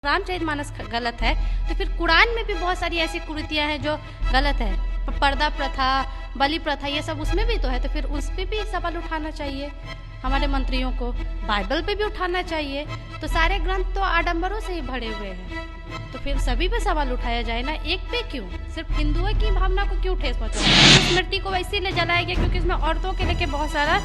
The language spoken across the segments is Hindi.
रामचरितमानस गलत है तो फिर कुरान में भी बहुत सारी ऐसी कुरीतियाँ हैं जो गलत है। पर्दा प्रथा, बलि प्रथा, ये सब उसमें भी तो है, तो फिर उस पे भी सवाल उठाना चाहिए हमारे मंत्रियों को। बाइबल पे भी उठाना चाहिए। तो सारे ग्रंथ तो आडंबरों से ही भरे हुए हैं, तो फिर सभी पे सवाल उठाया जाए ना, एक पे क्यों? सिर्फ हिंदुओं की भावना को क्यों ठेस पहुंचाया? स्मृति को इसीलिए जलाया गया क्योंकि इसमें औरतों के लेके बहुत सारा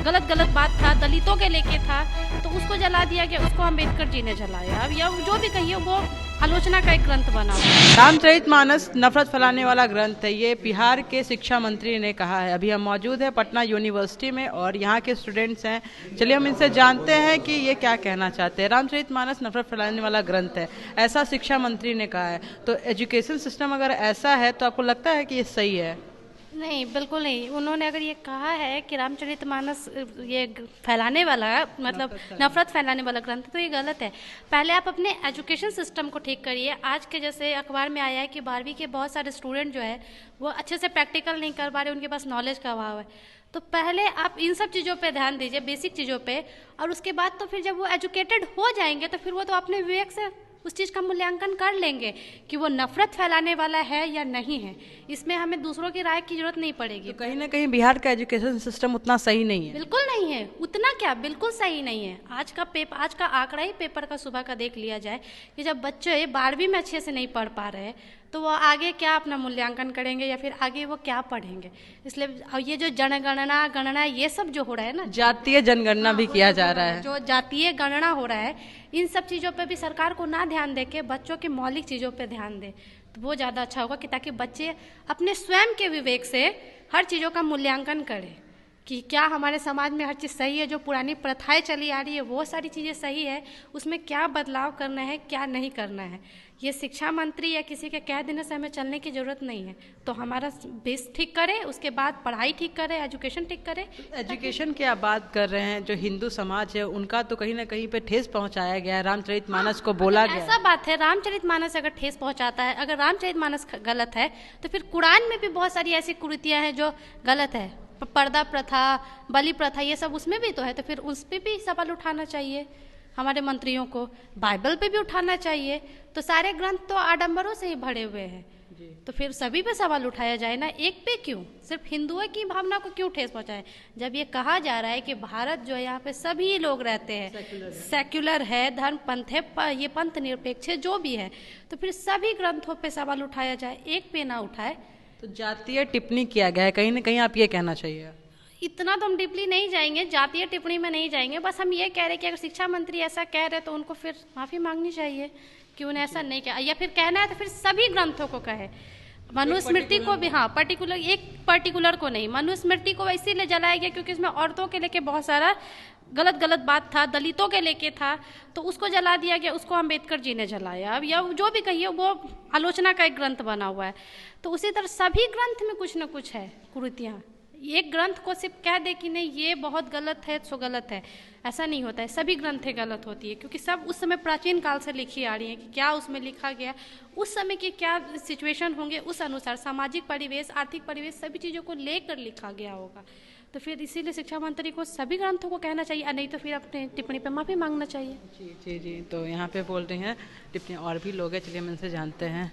गलत बात था, दलितों के लेके था, तो उसको जला दिया गया। उसको अम्बेडकर जी ने जलाया। अब या जो भी कहिए वो आलोचना का एक ग्रंथ बना हुआ। रामचरितमानस नफरत फैलाने वाला ग्रंथ है, ये बिहार के शिक्षा मंत्री ने कहा है। अभी हम मौजूद हैं पटना यूनिवर्सिटी में और यहाँ के स्टूडेंट्स हैं। चलिए हम इनसे जानते हैं कि ये क्या कहना चाहते हैं। रामचरितमानस नफरत फैलाने वाला ग्रंथ है, ऐसा शिक्षा मंत्री ने कहा है। तो एजुकेशन सिस्टम अगर ऐसा है तो आपको लगता है कि ये सही है? नहीं, बिल्कुल नहीं। उन्होंने अगर ये कहा है कि रामचरितमानस ये फैलाने वाला, मतलब नफरत फैलाने वाला ग्रंथ, तो ये गलत है। पहले आप अपने एजुकेशन सिस्टम को ठीक करिए। आज के जैसे अखबार में आया है कि 12वीं के बहुत सारे स्टूडेंट जो है वो अच्छे से प्रैक्टिकल नहीं कर पा रहे, उनके पास नॉलेज का अभाव है। तो पहले आप इन सब चीज़ों पे ध्यान दीजिए, बेसिक चीज़ों पे, और उसके बाद तो फिर जब वो एजुकेटेड हो जाएंगे तो फिर वो तो अपने विवेक से उस चीज़ का मूल्यांकन कर लेंगे कि वो नफरत फैलाने वाला है या नहीं है। इसमें हमें दूसरों की राय की जरूरत नहीं पड़ेगी। तो कहीं ना कहीं बिहार का एजुकेशन सिस्टम उतना सही नहीं है। बिल्कुल नहीं है, उतना क्या, बिल्कुल सही नहीं है। आज का आंकड़ा ही पेपर का सुबह का देख लिया जाए कि जब बच्चे 12वीं में अच्छे से नहीं पढ़ पा रहे तो वो आगे क्या अपना मूल्यांकन करेंगे या फिर आगे वो क्या पढ़ेंगे। इसलिए ये जो जनगणना गणना ये सब जो हो रहा है ना, जातीय जनगणना भी किया जा रहा है, जो जातीय गणना हो रहा है, इन सब चीज़ों पे भी सरकार को ना ध्यान दे के बच्चों की मौलिक चीज़ों पे ध्यान दे तो वो ज़्यादा अच्छा होगा, कि ताकि बच्चे अपने स्वयं के विवेक से हर चीज़ों का मूल्यांकन करें कि क्या हमारे समाज में हर चीज़ सही है, जो पुरानी प्रथाएं चली आ रही है वो सारी चीज़ें सही है, उसमें क्या बदलाव करना है क्या नहीं करना है। ये शिक्षा मंत्री या किसी के कह देने से हमें चलने की ज़रूरत नहीं है। तो हमारा बेस ठीक करें, उसके बाद पढ़ाई ठीक करें, एजुकेशन ठीक करें। एजुकेशन की आप बात कर रहे हैं, जो हिंदू समाज है उनका तो कहीं ना कहीं पे ठेस पहुंचाया गया है, रामचरितमानस को बोला गया। ऐसा बात है, रामचरितमानस अगर ठेस पहुंचाता है, अगर रामचरितमानस गलत है तो फिर कुरान में भी बहुत सारी ऐसी कुरीतियाँ हैं जो गलत है। पर्दा प्रथा, बलि प्रथा, ये सब उसमें भी तो है, तो फिर उस पर भी सवाल उठाना चाहिए हमारे मंत्रियों को। बाइबल पे भी उठाना चाहिए। तो सारे ग्रंथ तो आडंबरों से ही भरे हुए हैं, तो फिर सभी पे सवाल उठाया जाए ना, एक पे क्यों? सिर्फ हिंदुओं की भावना को क्यों ठेस पहुंचाए? जब ये कहा जा रहा है कि भारत जो है यहाँ पे सभी लोग रहते हैं, सेक्युलर है, धर्म पंथ है, ये पंथ निरपेक्ष है, जो भी है, तो फिर सभी ग्रंथों पे सवाल उठाया जाए, एक पे ना उठाए। तो जातीय टिप्पणी किया गया है, कहीं ना कहीं आप ये कहना चाहिए। इतना तो हम डीपली नहीं जाएंगे, जातीय टिप्पणी में नहीं जाएंगे, बस हम ये कह रहे हैं कि अगर शिक्षा मंत्री ऐसा कह रहे तो उनको फिर माफ़ी मांगनी चाहिए कि उन्हें ऐसा नहीं किया, या फिर कहना है तो फिर सभी ग्रंथों को कहे। मनुस्मृति को भी, हाँ, एक पर्टिकुलर को नहीं। मनुस्मृति को इसीलिए जलाया गया क्योंकि इसमें औरतों के लेके बहुत सारा गलत बात था, दलितों के लेके था, तो उसको जला दिया गया। उसको अम्बेडकर जी ने जलाया। अब या जो भी कहिए वो आलोचना का एक ग्रंथ बना हुआ है। तो उसी तरह सभी ग्रंथ में कुछ न कुछ है कुरीतियाँ। एक ग्रंथ को सिर्फ कह दे कि नहीं ये बहुत गलत है सो गलत है, ऐसा नहीं होता है। सभी ग्रंथें गलत होती है क्योंकि सब उस समय प्राचीन काल से लिखी आ रही हैं कि क्या उसमें लिखा गया, उस समय के क्या सिचुएशन होंगे, उस अनुसार सामाजिक परिवेश, आर्थिक परिवेश, सभी चीज़ों को लेकर लिखा गया होगा। तो फिर इसीलिए शिक्षा मंत्री को सभी ग्रंथों को कहना चाहिए, नहीं तो फिर अपने टिप्पणी पर माफ़ी मांगना चाहिए। जी। तो यहाँ पे बोल रहे हैं टिप्पणी और भी लोग हैं, चलिए हम इनसे जानते हैं।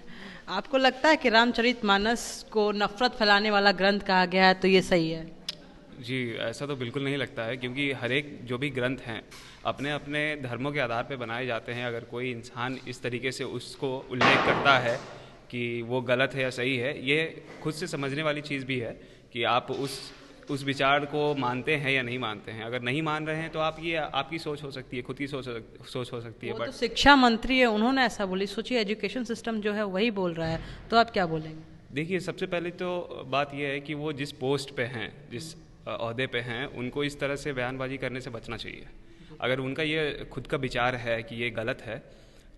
आपको लगता है कि रामचरितमानस को नफरत फैलाने वाला ग्रंथ कहा गया है, तो ये सही है? जी, ऐसा तो बिल्कुल नहीं लगता है, क्योंकि हर एक जो भी ग्रंथ हैं अपने अपने धर्मों के आधार पर बनाए जाते हैं। अगर कोई इंसान इस तरीके से उसको उल्लेख करता है कि वो गलत है या सही है, ये खुद से समझने वाली चीज़ भी है कि आप उस विचार को मानते हैं या नहीं मानते हैं। अगर नहीं मान रहे हैं तो आप ये आपकी सोच हो सकती है, खुद की सोच हो सकती है। बट तो शिक्षा मंत्री है, उन्होंने ऐसा बोली। सोचिए एजुकेशन सिस्टम जो है वही बोल रहा है, तो आप क्या बोलेंगे? देखिए, सबसे पहले तो बात यह है कि वो जिस पोस्ट पे हैं, जिस ओहदे पे हैं, उनको इस तरह से बयानबाजी करने से बचना चाहिए। अगर उनका ये खुद का विचार है कि ये गलत है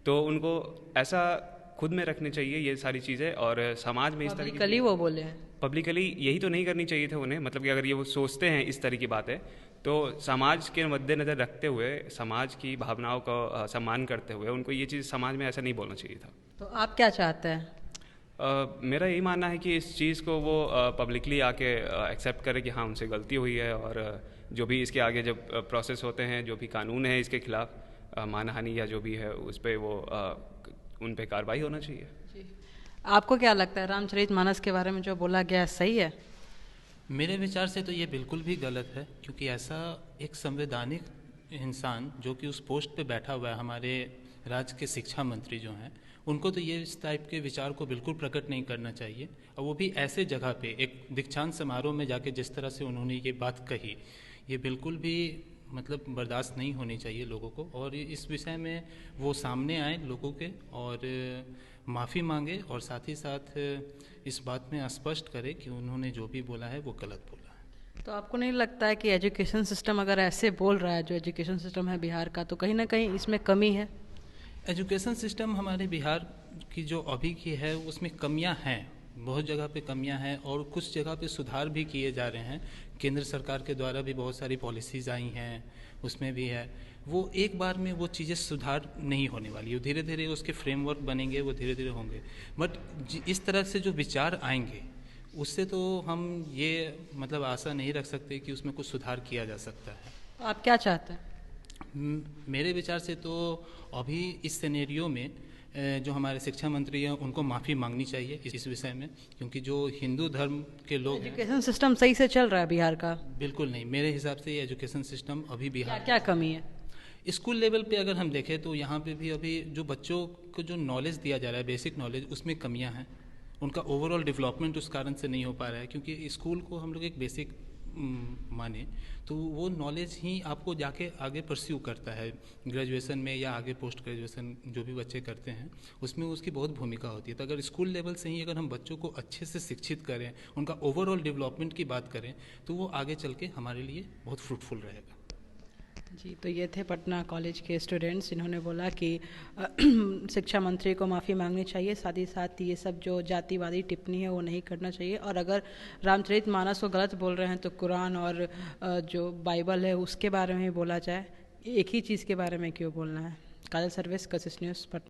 तो उनको ऐसा खुद में रखनी चाहिए ये सारी चीज़ें, और समाज में इस तरह पब्लिकली वो बोले हैं। पब्लिकली यही तो नहीं करनी चाहिए थे उन्हें। मतलब कि अगर ये वो सोचते हैं इस तरह की बातें, तो समाज के मद्देनज़र रखते हुए, समाज की भावनाओं का सम्मान करते हुए उनको ये चीज़ समाज में ऐसा नहीं बोलना चाहिए था। तो आप क्या चाहते हैं? मेरा यही मानना है कि इस चीज़ को वो पब्लिकली आके एक्सेप्ट करे कि हाँ उनसे गलती हुई है, और जो भी इसके आगे जब प्रोसेस होते हैं, जो भी कानून है इसके खिलाफ, मानहानि या जो भी है उस पर वो उन पे कार्रवाई होना चाहिए। आपको क्या लगता है रामचरितमानस के बारे में जो बोला गया सही है? मेरे विचार से तो ये बिल्कुल भी गलत है, क्योंकि ऐसा एक संवैधानिक इंसान जो कि उस पोस्ट पे बैठा हुआ है, हमारे राज्य के शिक्षा मंत्री जो हैं, उनको तो ये इस टाइप के विचार को बिल्कुल प्रकट नहीं करना चाहिए। और वो भी ऐसे जगह पे एक दीक्षांत समारोह में जाके जिस तरह से उन्होंने ये बात कही, ये बिल्कुल भी मतलब बर्दाश्त नहीं होनी चाहिए लोगों को। और इस विषय में वो सामने आए लोगों के और माफ़ी मांगे और साथ ही साथ इस बात में स्पष्ट करे कि उन्होंने जो भी बोला है वो गलत बोला है। तो आपको नहीं लगता है कि एजुकेशन सिस्टम अगर ऐसे बोल रहा है, जो एजुकेशन सिस्टम है बिहार का, तो कहीं ना कहीं इसमें कमी है? एजुकेशन सिस्टम हमारे बिहार की जो अभी की है उसमें कमियां हैं, बहुत जगह पे कमियां हैं और कुछ जगह पे सुधार भी किए जा रहे हैं। केंद्र सरकार के द्वारा भी बहुत सारी पॉलिसीज़ आई हैं, उसमें भी है। वो एक बार में वो चीज़ें सुधार नहीं होने वाली, वो धीरे धीरे उसके फ्रेमवर्क बनेंगे, वो धीरे धीरे होंगे। बट इस तरह से जो विचार आएंगे उससे तो हम ये मतलब आशा नहीं रख सकते कि उसमें कुछ सुधार किया जा सकता है। आप क्या चाहते हैं? मेरे विचार से तो अभी इस सिनेरियो में जो हमारे शिक्षा मंत्री हैं उनको माफ़ी मांगनी चाहिए इस विषय में, क्योंकि जो हिंदू धर्म के लोग हैं। एजुकेशन सिस्टम सही से चल रहा है बिहार का? बिल्कुल नहीं, मेरे हिसाब से ये एजुकेशन सिस्टम अभी बिहार क्या कमी है? स्कूल लेवल पे अगर हम देखें तो यहाँ पे भी अभी जो बच्चों को जो नॉलेज दिया जा रहा है, बेसिक नॉलेज, उसमें कमियाँ हैं। उनका ओवरऑल डेवलपमेंट उस कारण से नहीं हो पा रहा है, क्योंकि स्कूल को हम लोग एक बेसिक माने तो वो नॉलेज ही आपको जाके आगे परस्यू करता है ग्रेजुएशन में या आगे पोस्ट ग्रेजुएशन जो भी बच्चे करते हैं उसमें उसकी बहुत भूमिका होती है। तो अगर स्कूल लेवल से ही अगर हम बच्चों को अच्छे से शिक्षित करें, उनका ओवरऑल डेवलपमेंट की बात करें, तो वो आगे चल के हमारे लिए बहुत फ्रूटफुल रहेगा। जी, तो ये थे पटना कॉलेज के स्टूडेंट्स, इन्होंने बोला कि शिक्षा मंत्री को माफ़ी मांगनी चाहिए, साथ ही साथ ये सब जो जातिवादी टिप्पणी है वो नहीं करना चाहिए। और अगर रामचरितमानस को गलत बोल रहे हैं तो कुरान और जो बाइबल है उसके बारे में ही बोला जाए, एक ही चीज़ के बारे में क्यों बोलना है। काजल सर्विस, कशिश न्यूज़, पटना।